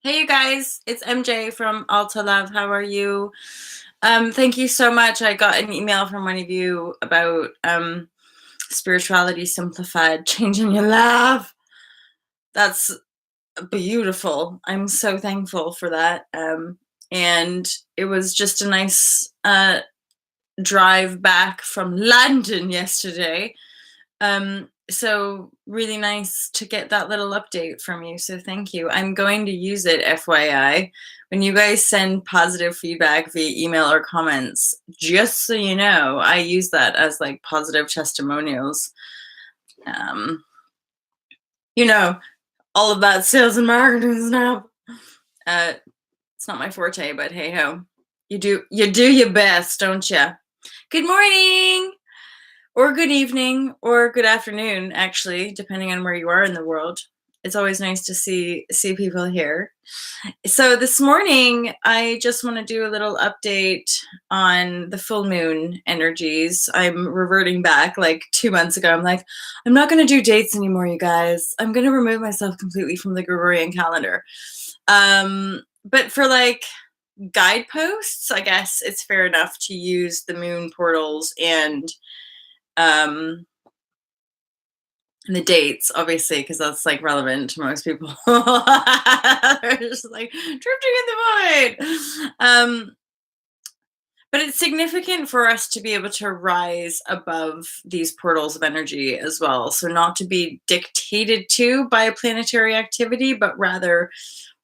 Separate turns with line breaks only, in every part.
Hey you guys, it's MJ from All to Love. How are you? Thank you so much. I got an email from one of you about spirituality simplified, changing your life. That's beautiful. I'm so thankful for that. And it was just a nice drive back from London yesterday. So really nice to get that little update from you. So thank you. I'm going to use it, FYI. When you guys send positive feedback via email or comments, just so you know, I use that as like positive testimonials. Um, you know, all of that sales and marketing stuff. It's not my forte, but hey ho. You do your best, don't you? Good morning. Or good evening or good afternoon, actually, depending on where you are in the world. It's always nice to see people here. So this morning I just want to do a little update on the full moon energies. I'm reverting back like 2 months ago. I'm like, I'm not going to do dates anymore, you guys. I'm going to remove myself completely from the Gregorian calendar. But for like guideposts, I guess it's fair enough to use the moon portals and the dates, obviously, because that's like relevant to most people. They're just like drifting in the void. But it's significant for us to be able to rise above these portals of energy as well. So not to be dictated to by a planetary activity, but rather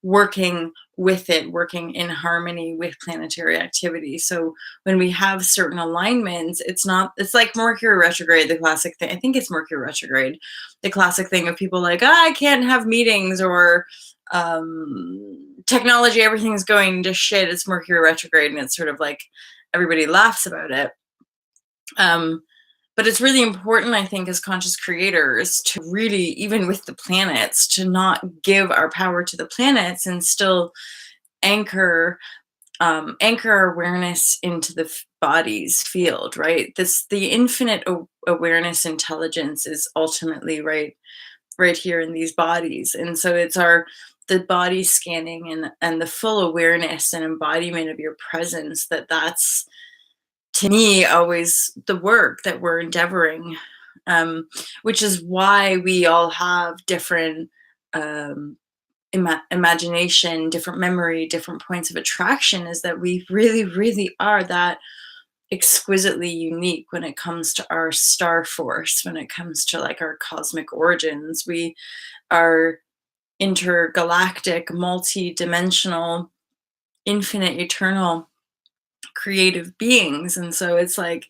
working with it, working in harmony with planetary activity. So when we have certain alignments, it's like Mercury retrograde, the classic thing. I think it's Mercury retrograde, the classic thing of people like, I can't have meetings, or technology, everything's going to shit. It's Mercury retrograde, and it's sort of like everybody laughs about it. But it's really important, I think, as conscious creators to really, even with the planets, to not give our power to the planets and still anchor our awareness into the body's field, right? The infinite awareness intelligence is ultimately right here in these bodies. And so it's the body scanning and the full awareness and embodiment of your presence that's, to me, always the work that we're endeavoring, which is why we all have different imagination, different memory, different points of attraction, is that we really, really are that exquisitely unique when it comes to our star force, when it comes to like our cosmic origins. We are intergalactic, multi-dimensional, infinite, eternal creative beings. And so it's like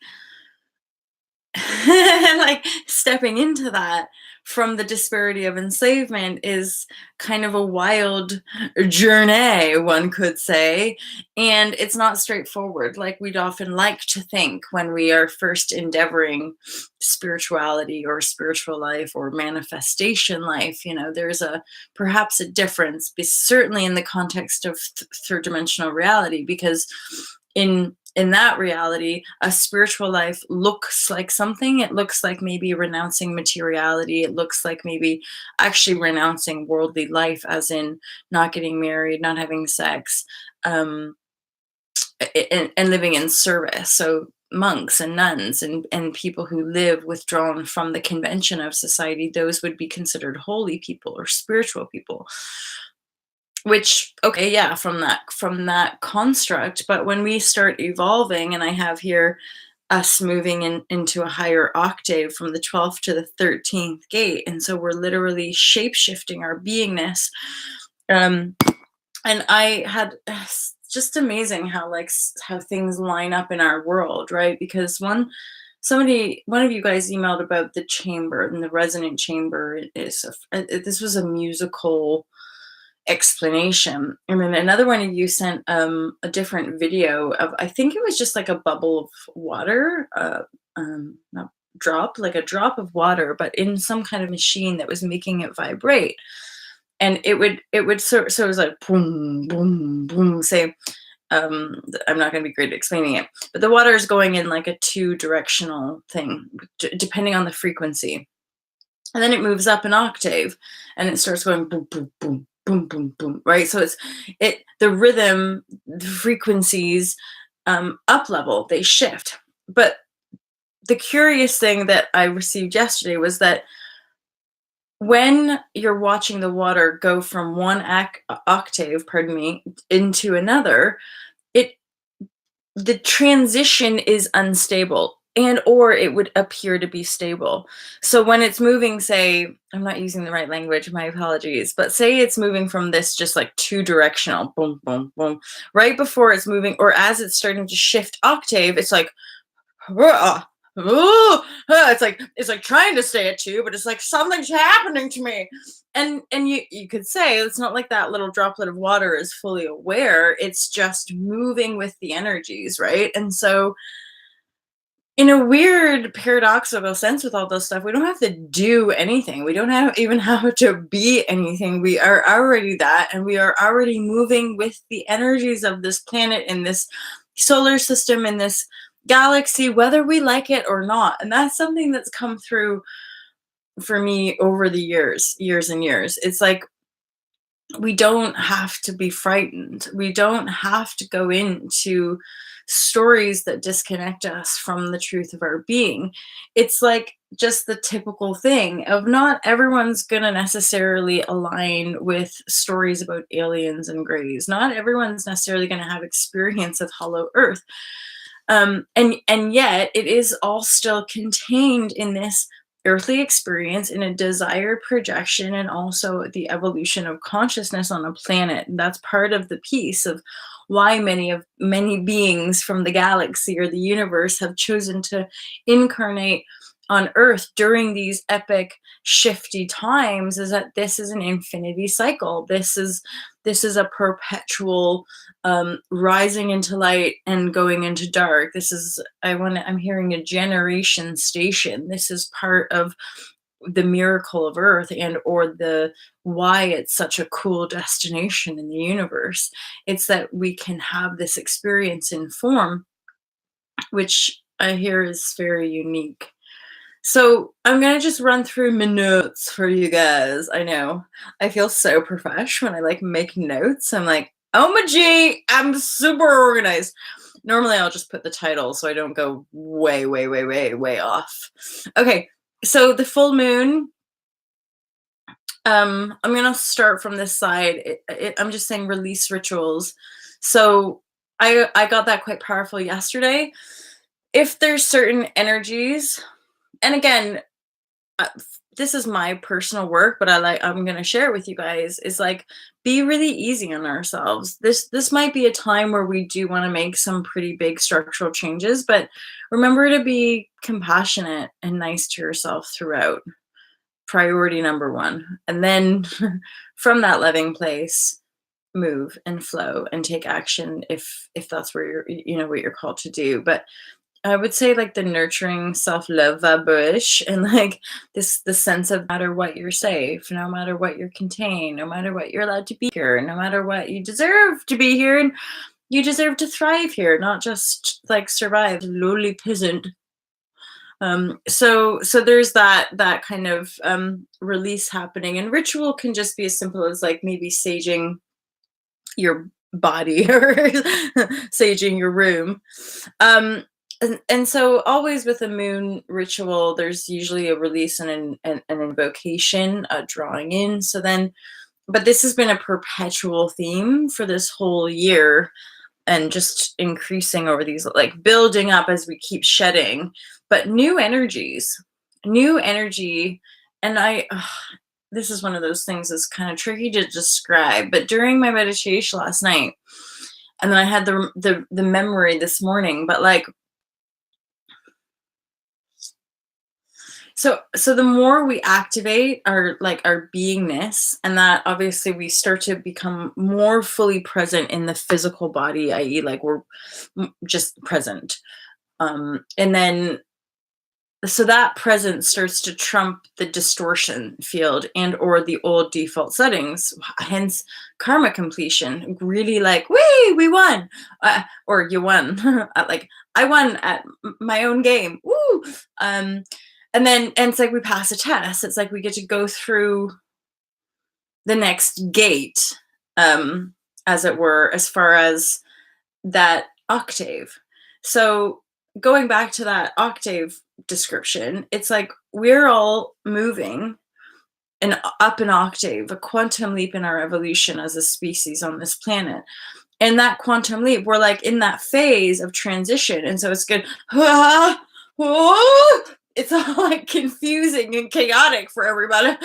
like stepping into that from the disparity of enslavement is kind of a wild journey, one could say. And it's not straightforward like we'd often like to think when we are first endeavoring spirituality or spiritual life or manifestation life. There's perhaps a difference, certainly in the context of third dimensional reality, because in that reality, a spiritual life looks like something. It looks like maybe renouncing materiality. It looks like maybe actually renouncing worldly life, as in not getting married, not having sex, and living in service. So monks and nuns and people who live withdrawn from the convention of society, those would be considered holy people or spiritual people. Which, okay, yeah, from that construct. But when we start evolving, and I have here us moving into a higher octave from the 12th to the 13th gate, and so we're literally shape-shifting our beingness. And I had just amazing how things line up in our world, right? Because one of you guys emailed about the chamber, and the resonant chamber this was a musical explanation. And then another one of you sent a different video of, I think it was just like a bubble of water, not drop, like a drop of water, but in some kind of machine that was making it vibrate. And it would so it was like boom, boom, boom, say, I'm not going to be great at explaining it, but the water is going in like a 2-directional thing, depending on the frequency. And then it moves up an octave and it starts going boom, boom, boom, boom, boom, boom, right? So the rhythm, the frequencies up level, they shift. But the curious thing that I received yesterday was that when you're watching the water go from one octave, pardon me, into another, it the transition is unstable, and or it would appear to be stable. So when it's moving, say, I'm not using the right language, my apologies, but say it's moving from this just like two directional, boom, boom, boom, right before it's moving, or as it's starting to shift octave, it's like, "Ah, ooh, it's like trying to stay at two, but it's like something's happening to me." And you could say it's not like that little droplet of water is fully aware. It's just moving with the energies, right? And so in a weird paradoxical sense with all this stuff, we don't have to do anything. We don't have even have to be anything. We are already that, and we are already moving with the energies of this planet in this solar system in this galaxy, whether we like it or not. And that's something that's come through for me over the years and years. It's like we don't have to be frightened. We don't have to go into stories that disconnect us from the truth of our being. It's like just the typical thing of not everyone's going to necessarily align with stories about aliens and grays. Not everyone's necessarily going to have experience of hollow earth. And yet it is all still contained in this earthly experience, in a desired projection, and also the evolution of consciousness on a planet. And that's part of the piece of why many beings from the galaxy or the universe have chosen to incarnate on earth during these epic shifty times, is that this is an infinity cycle. This is a perpetual rising into light and going into dark. I'm hearing a generation station. This is part of the miracle of earth, and or the why it's such a cool destination in the universe. It's that we can have this experience in form, which I hear is very unique. So I'm gonna just run through my notes for you guys. I know I feel so profesh when I like make notes. I'm like, oh my G, I'm super organized. Normally I'll just put the title so I don't go way, way, way, way, way off. Okay, so the full moon. I'm gonna start from this side. I'm just saying release rituals. So I got that quite powerful yesterday. If there's certain energies, and again, uh, this is my personal work, but I'm going to share it with you guys, is like, be really easy on ourselves. This might be a time where we do want to make some pretty big structural changes, but remember to be compassionate and nice to yourself throughout. Priority number one. And then from that loving place, move and flow and take action if that's where what you're called to do. But I would say like the nurturing self-love vibrashe, and like the sense of, no matter what, you're safe, no matter what you're contained, no matter what, you're allowed to be here, no matter what, you deserve to be here, and you deserve to thrive here, not just like survive, lowly peasant. So there's that kind of release happening, and ritual can just be as simple as like maybe saging your body or saging your room. And so always with a moon ritual, there's usually a release and an invocation, a drawing in. So then, but this has been a perpetual theme for this whole year, and just increasing over these, like building up as we keep shedding, but new energy. And this is one of those things that's kind of tricky to describe, but during my meditation last night, and then I had the memory this morning, but like, so the more we activate our beingness, and that obviously we start to become more fully present in the physical body, i.e. like we're just present. And then so that presence starts to trump the distortion field and or the old default settings, hence karma completion. Really like, we won, or you won. Like I won at my own game. Woo! And it's like we pass a test. It's like we get to go through next gate, as it were, as far as that octave. So going back to that octave description, it's like we're all moving up an octave, a quantum leap in our evolution as a species on this planet. And that quantum leap, we're like in that phase of transition. And so it's good. It's all like confusing and chaotic for everybody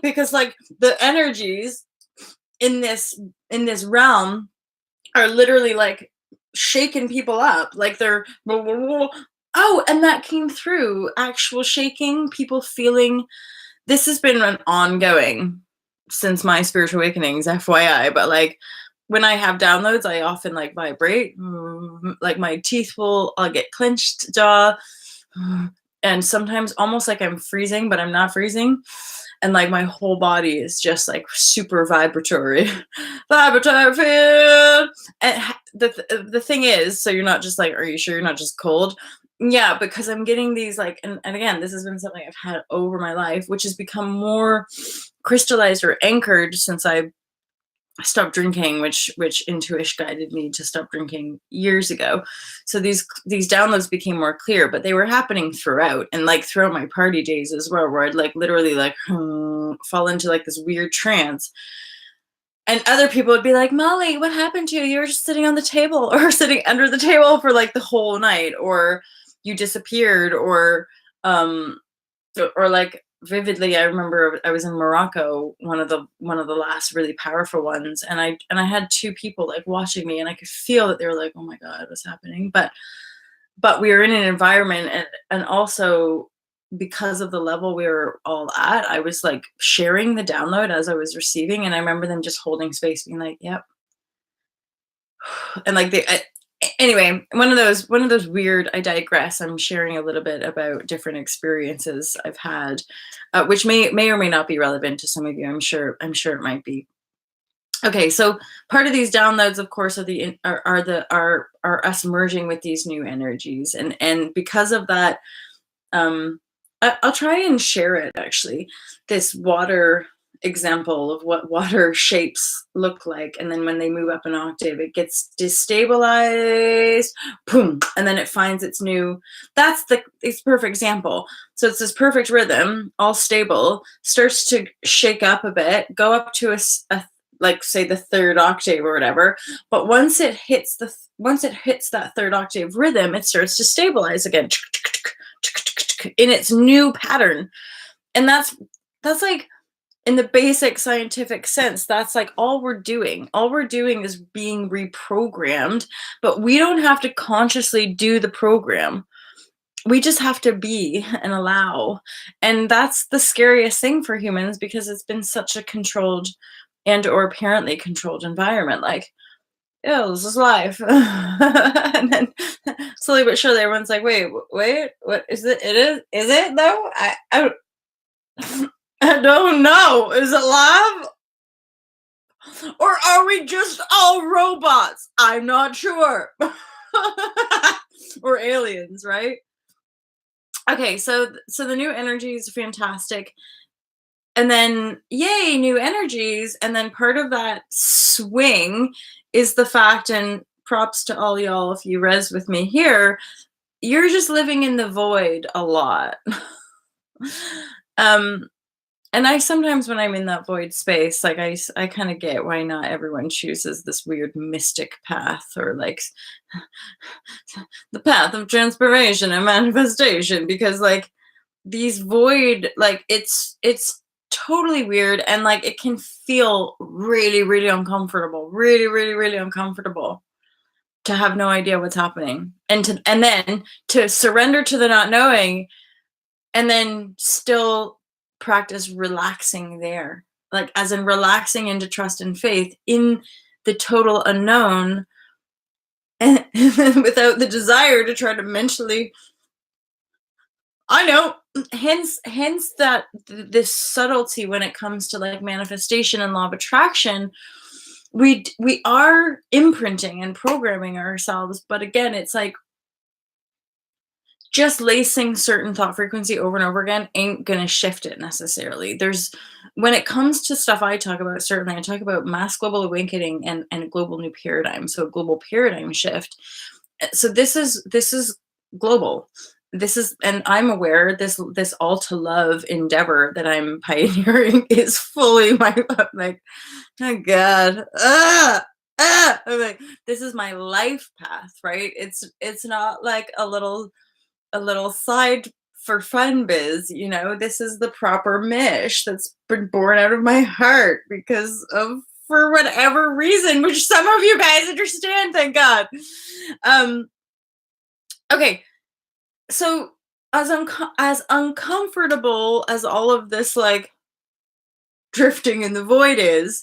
because like the energies in this realm are literally like shaking people up. Like they're, oh, and that came through actual shaking, people feeling. This has been an ongoing since my spiritual awakenings, FYI, but like when I have downloads, I often like vibrate, like my teeth I'll get clenched jaw, and sometimes almost like I'm freezing, but I'm not freezing. And like my whole body is just like super vibratory, vibratory field. And the thing is, so you're not just like, are you sure you're not just cold? Yeah, because I'm getting these like, and again, this has been something I've had over my life, which has become more crystallized or anchored since I stopped drinking, which intuition guided me to stop drinking years ago. So these downloads became more clear, but they were happening throughout, and like throughout my party days as well, where I'd like literally like fall into like this weird trance. And other people would be like, Molly, what happened to you? You were just sitting on the table or sitting under the table for like the whole night, or you disappeared, or like vividly, I remember I was in Morocco, one of the last really powerful ones, and I had two people like watching me, and I could feel that they were like, oh my God, what's happening? But we were in an environment, and also because of the level we were all at, I was like sharing the download as I was receiving, and I remember them just holding space, being like, yep. And like anyway, one of those weird, I digress, I'm sharing a little bit about different experiences I've had, which may or may not be relevant to some of you. I'm sure it might be. Okay, so part of these downloads, of course, are us merging with these new energies, and because of that, I'll try and share it, actually, this water example of what water shapes look like, and then when they move up an octave, it gets destabilized, boom, and then it finds its new. It's a perfect example. So it's this perfect rhythm, all stable, starts to shake up a bit, go up to a like say the third octave or whatever, but once it hits that third octave rhythm, it starts to stabilize again in its new pattern. And that's like, in the basic scientific sense, that's like all we're doing is being reprogrammed, but we don't have to consciously do the program. We just have to be and allow. And that's the scariest thing for humans, because it's been such a controlled and or apparently controlled environment. Like, yeah, this is life. And then slowly but surely everyone's like, wait, what is it? Is it though? I don't know. Is it live? Or are we just all robots? I'm not sure. Or aliens, right? Okay, so the new energy is fantastic. And then, yay, new energies. And then part of that swing is the fact, and props to all y'all if you res with me here, you're just living in the void a lot. And I sometimes, when I'm in that void space, like I kind of get why not everyone chooses this weird mystic path, or like the path of transpiration and manifestation, because like these void, like it's totally weird, and like it can feel really, really uncomfortable, really, really, really uncomfortable to have no idea what's happening, and then to surrender to the not knowing, and then still practice relaxing there, like as in relaxing into trust and faith in the total unknown, and without the desire to try to mentally, I know, hence that this subtlety when it comes to like manifestation and law of attraction. We are imprinting and programming ourselves, but again, it's like just lacing certain thought frequency over and over again ain't gonna shift it necessarily. There's when it comes to stuff I talk about, certainly I talk about mass global awakening and global new paradigm. So global paradigm shift. So this is global. This is, and I'm aware this all to love endeavor that I'm pioneering is fully my, I'm like, oh God. I'm like, this is my life path, right? It's not like a little side for fun biz, this is the proper mish that's been born out of my heart because of, for whatever reason, which some of you guys understand, thank God. um okay, so as uncomfortable as all of this like drifting in the void is,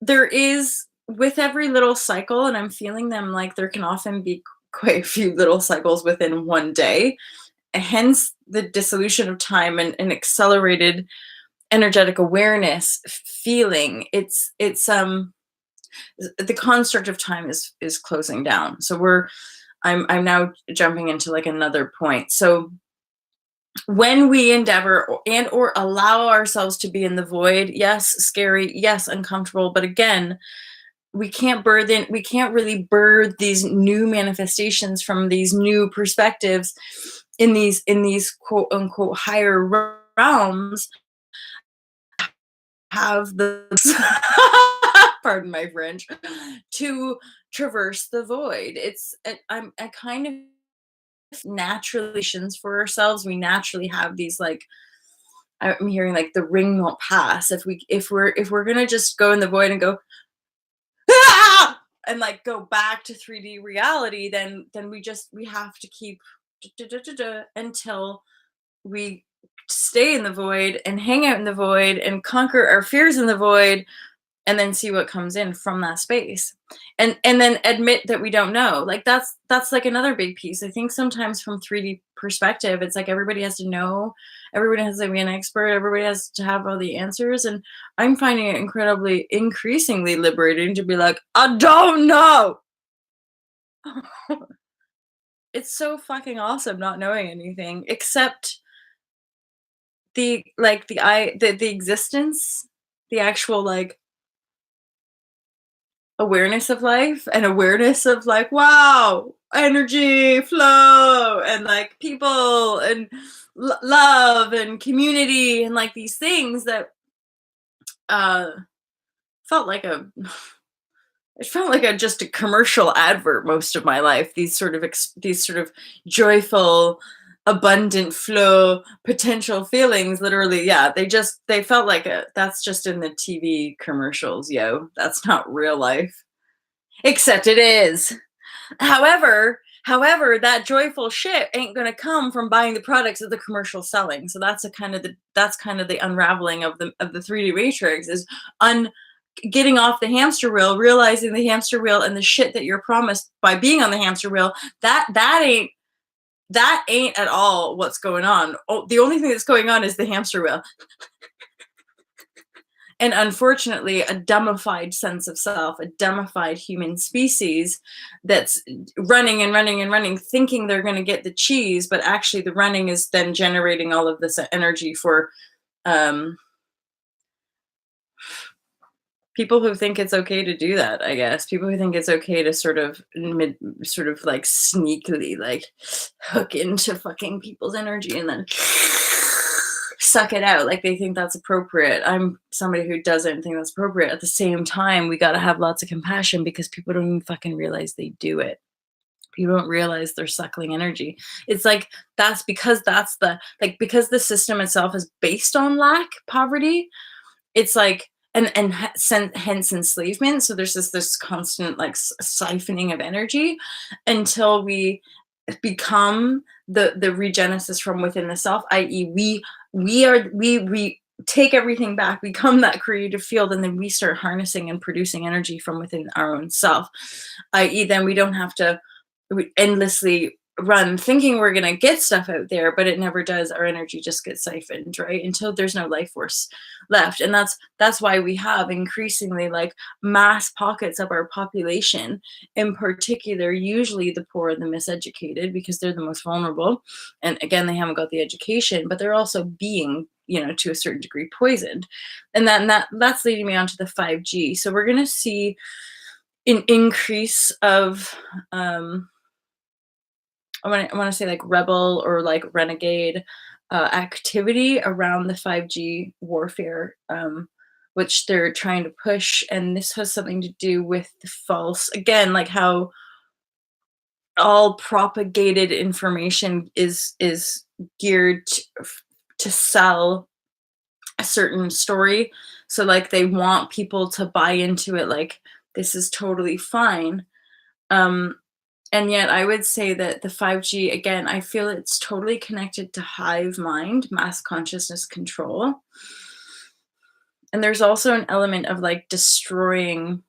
there is, with every little cycle, and I'm feeling them, like there can often be quite a few little cycles within one day, hence the dissolution of time and an accelerated energetic awareness feeling. It's the construct of time is closing down. So I'm now jumping into like another point. So when we endeavor and or allow ourselves to be in the void, yes, scary, yes, uncomfortable, but again, we can't really birth these new manifestations from these new perspectives in these quote unquote higher realms, have the pardon my French, to traverse the void. I kind of naturally for ourselves. We naturally have these like, I'm hearing like the ring won't pass if we're gonna just go in the void and go "Ah!" and like go back to 3D reality, then we have to keep until we stay in the void and hang out in the void and conquer our fears in the void, and then see what comes in from that space, and then admit that we don't know. Like that's like another big piece. I think sometimes from 3D perspective, it's like everybody has to know, everybody has to be an expert, everybody has to have all the answers, and I'm finding it increasingly liberating to be like, I don't know. It's so fucking awesome not knowing anything except the existence, the actual like awareness of life and awareness of like, wow, energy flow and like people and love and community and like these things that uh felt like a it felt like just a commercial advert most of my life. These sort of joyful, abundant flow, potential feelings. Literally, yeah, they felt like that's just in the TV commercials, yo. That's not real life. Except it is. However, that joyful shit ain't gonna come from buying the products that the commercial selling. So that's kind of the unraveling of the 3D matrix is un getting off the hamster wheel, realizing the hamster wheel and the shit that you're promised by being on the hamster wheel, that ain't at all what's going on. Oh, the only thing that's going on is the hamster wheel. And unfortunately, a dumbified sense of self, a dumbified human species that's running and running and running, thinking they're going to get the cheese, but actually the running is then generating all of this energy for um, people who think it's okay to do that. I guess people who think it's okay to sort of like sneakily like hook into fucking people's energy and then suck it out, like they think that's appropriate. I'm somebody who doesn't think that's appropriate. At the same time, we got to have lots of compassion because people don't even fucking realize they do it. People don't realize they're suckling energy. It's like because the system itself is based on lack, poverty. It's like hence enslavement. So there's this constant like siphoning of energy until we become the regenesis from within the self, i.e. we take everything back, become that creative field, and then we start harnessing and producing energy from within our own self, i.e. then we don't have to endlessly run thinking we're going to get stuff out there, but it never does. Our energy just gets siphoned, right, until there's no life force left. And that's why we have increasingly like mass pockets of our population, in particular usually the poor and the miseducated, because they're the most vulnerable. And again, they haven't got the education, but they're also being, to a certain degree, poisoned. And that's leading me on to the 5G. So we're going to see an increase of I want to say like rebel or like renegade activity around the 5G warfare, which they're trying to push. And this has something to do with the false, again, like how all propagated information is geared to sell a certain story. So like they want people to buy into it, like this is totally fine. Um, and yet I would say that the 5G, again, I feel it's totally connected to hive mind, mass consciousness control. And there's also an element of like destroying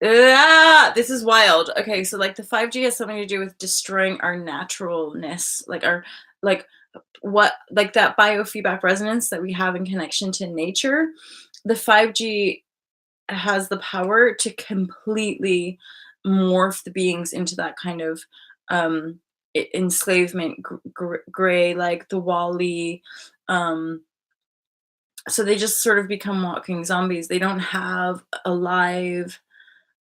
this is wild. Okay, so like the 5G has something to do with destroying our naturalness, like our like what like that biofeedback resonance that we have in connection to nature. The 5G has the power to completely morph the beings into that kind of enslavement gray, like the Wally. Um, so they just sort of become walking zombies. They don't have a live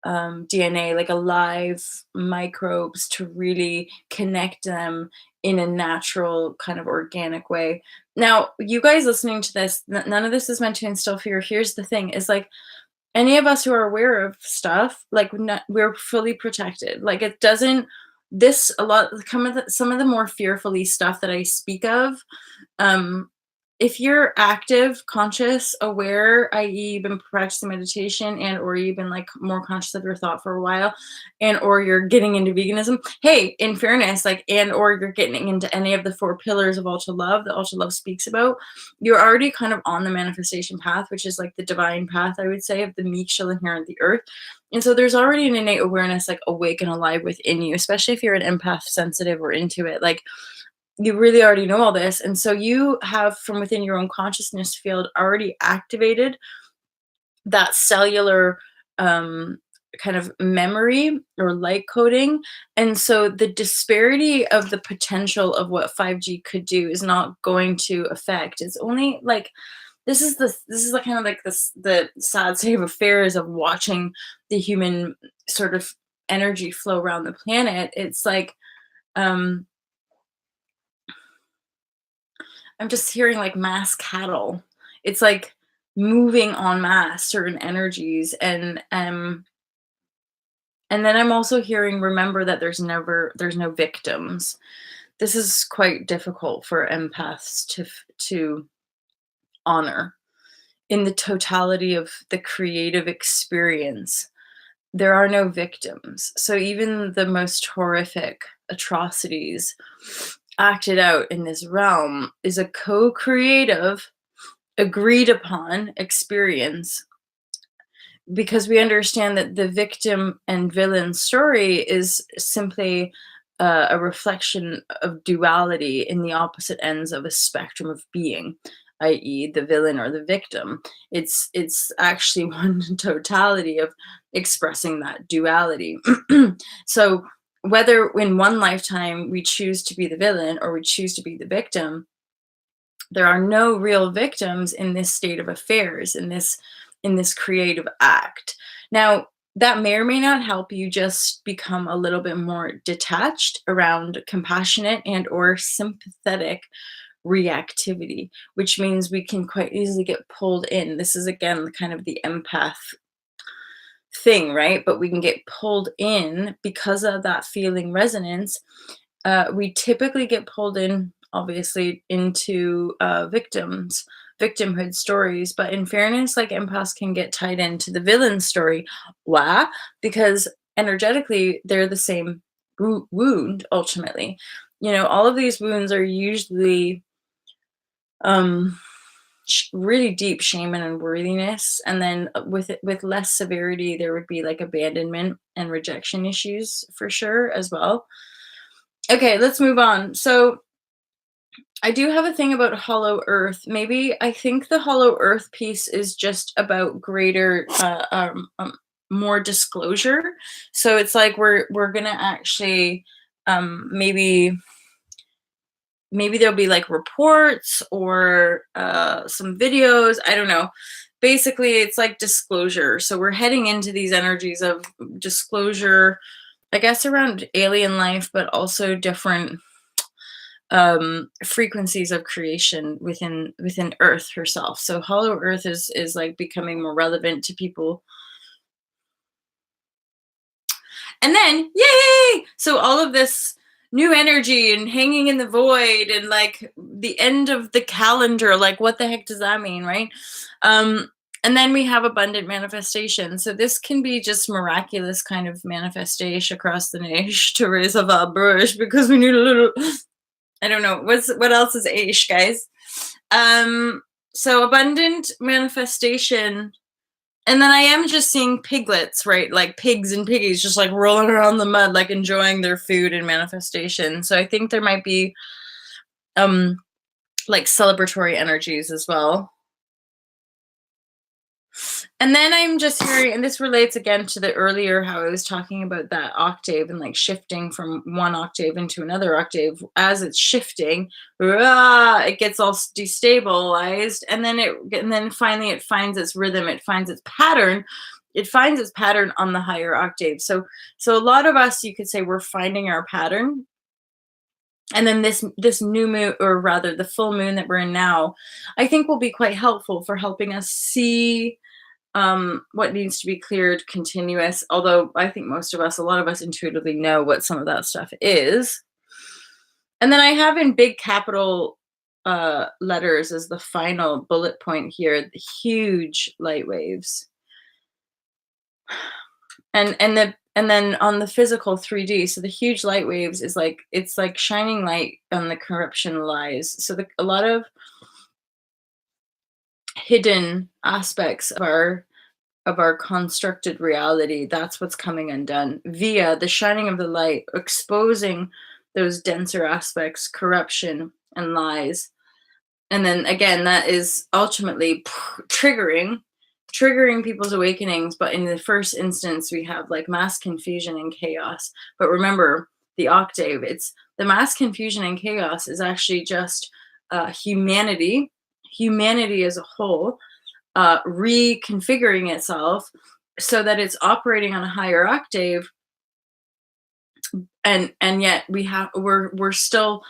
DNA, like alive microbes to really connect them in a natural kind of organic way. Now, you guys listening to this, none of this is meant to instill fear. Here's the thing: is like any of us who are aware of stuff, like we're fully protected. Like it doesn't. This a lot. Some of the more fearfully stuff that I speak of, um, if you're active, conscious, aware, i.e. you've been practicing meditation and or you've been like more conscious of your thought for a while, and or you're getting into veganism, hey, in fairness, like, and or you're getting into any of the 4 pillars of ultra love that ultra love speaks about, you're already kind of on the manifestation path, which is like the divine path, I would say, of the meek shall inherit the earth. And so there's already an innate awareness like awake and alive within you, especially if you're an empath, sensitive, or into it. Like you really already know all this. And so you have from within your own consciousness field already activated that cellular kind of memory or light coding. And so the disparity of the potential of what 5G could do is not going to affect. It's only like this is the kind of like the sad state of affairs of watching the human sort of energy flow around the planet. It's like um I'm just hearing like mass cattle. It's like moving en masse certain energies, and then I'm also hearing remember that there's no victims. This is quite difficult for empaths to honor in the totality of the creative experience. There are no victims. So even the most horrific atrocities acted out in this realm is a co-creative, agreed upon experience, because we understand that the victim and villain story is simply a reflection of duality in the opposite ends of a spectrum of being, i.e. the villain or the victim. It's actually one totality of expressing that duality. So whether in one lifetime we choose to be the villain or we choose to be the victim, there are no real victims in this state of affairs, in this creative act. Now, that may or may not help you just become a little bit more detached around compassionate and or sympathetic reactivity, which means we can quite easily get pulled in. This is again kind of the empath thing, right? But we can get pulled in because of that feeling resonance. We typically get pulled in, obviously, into victimhood stories. But in fairness, like empaths can get tied into the villain story. Why? Because energetically, they're the same wound ultimately. All of these wounds are usually really deep shame and unworthiness, and then with less severity, there would be like abandonment and rejection issues for sure as well. Okay, let's move on. So I do have a thing about hollow earth. Maybe I think the hollow earth piece is just about greater, more disclosure. So it's like we're gonna actually, maybe there'll be like reports or some videos. I don't know. Basically, it's like disclosure. So we're heading into these energies of disclosure, I guess, around alien life, but also different frequencies of creation within earth herself. So hollow earth is like becoming more relevant to people. And then yay, so all of this new energy and hanging in the void and like the end of the calendar, like what the heck does that mean, right? And then we have abundant manifestation. So this can be just miraculous kind of manifestation across the nation to raise a vibrashe, because we need a little, I don't know what else is ish, guys. So abundant manifestation, and then I am just seeing piglets, right? Like pigs and piggies just like rolling around the mud, like enjoying their food and manifestation. So I think there might be like celebratory energies as well. And then I'm just hearing, and this relates again to the earlier how I was talking about that octave and like shifting from one octave into another octave. As it's shifting, it gets all destabilized, and then finally it finds its rhythm, it finds its pattern. It finds its pattern on the higher octave. So a lot of us, you could say, we're finding our pattern. And then this new moon, or rather the full moon that we're in now, I think will be quite helpful for helping us see what needs to be cleared, continuous. Although I think a lot of us intuitively know what some of that stuff is. And then I have in big capital letters as the final bullet point here, the huge light waves. And then on the physical 3D, so the huge light waves is like, it's like shining light on the corruption lies. So a lot of hidden aspects of our constructed reality, that's what's coming undone via the shining of the light, exposing those denser aspects, corruption and lies. And then again, that is ultimately triggering people's awakenings. But in the first instance, we have like mass confusion and chaos. But remember, the octave, it's the mass confusion and chaos is actually just humanity as a whole reconfiguring itself so that it's operating on a higher octave, and yet we're still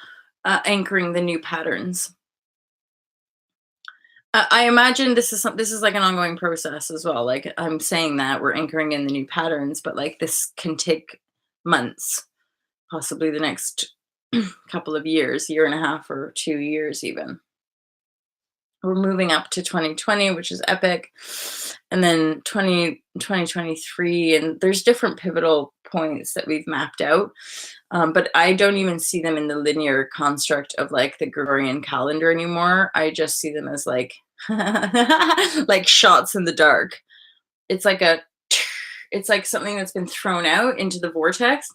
anchoring the new patterns. I imagine this is like an ongoing process as well. Like I'm saying that we're anchoring in the new patterns, but like this can take months, possibly the next couple of years, year and a half or 2 years even. We're moving up to 2020, which is epic, and then 2023, and there's different pivotal points that we've mapped out, but I don't even see them in the linear construct of like the Gregorian calendar anymore. I just see them as like like shots in the dark. It's like it's like something that's been thrown out into the vortex,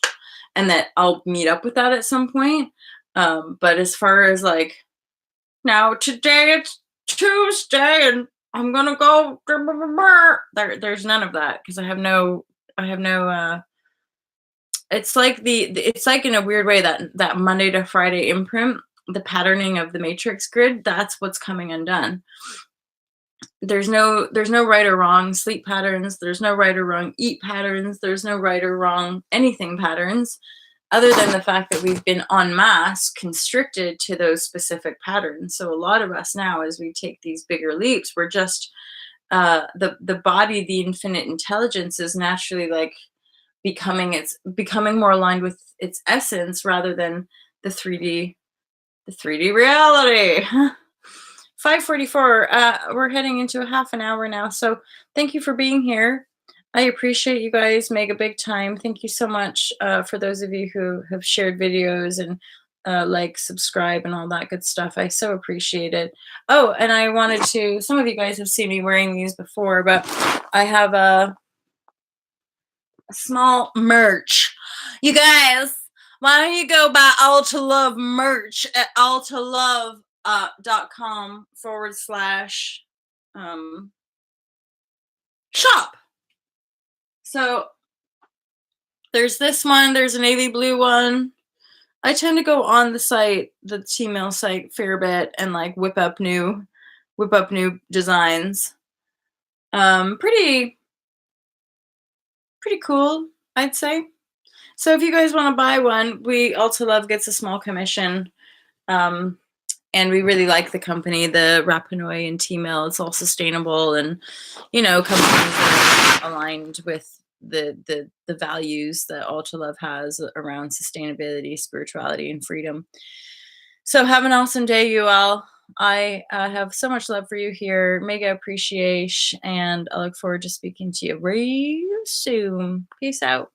and that I'll meet up with that at some point. But as far as like, now today it's Tuesday and I'm gonna go, there's none of that, because I have no it's like it's like in a weird way that Monday to Friday imprint, the patterning of the matrix grid, that's what's coming undone. There's no right or wrong sleep patterns, there's no right or wrong eat patterns, there's no right or wrong anything patterns, other than the fact that we've been en masse constricted to those specific patterns. So a lot of us now, as we take these bigger leaps, we're just the body, the infinite intelligence is naturally like becoming more aligned with its essence rather than the 3D reality. 5:44. We're heading into a half an hour now. So thank you for being here. I appreciate you guys mega big time. Thank you so much for those of you who have shared videos and like, subscribe, and all that good stuff. I so appreciate it. Oh, and I wanted to, some of you guys have seen me wearing these before, but I have a small merch. You guys, why don't you go buy All to Love merch at alltolove.com / shop. So there's this one, there's a navy blue one. I tend to go on the site, the T-mail site, a fair bit, and like whip up new designs. Pretty cool, I'd say. So if you guys want to buy one, Alta Love gets a small commission. And we really like the company, the Rapinoe and T-mail. It's all sustainable, and companies that are aligned with the values that Alta Love has around sustainability, spirituality, and freedom. So have an awesome day, you all. I have so much love for you here. Mega appreciation, and I look forward to speaking to you real soon. Peace out.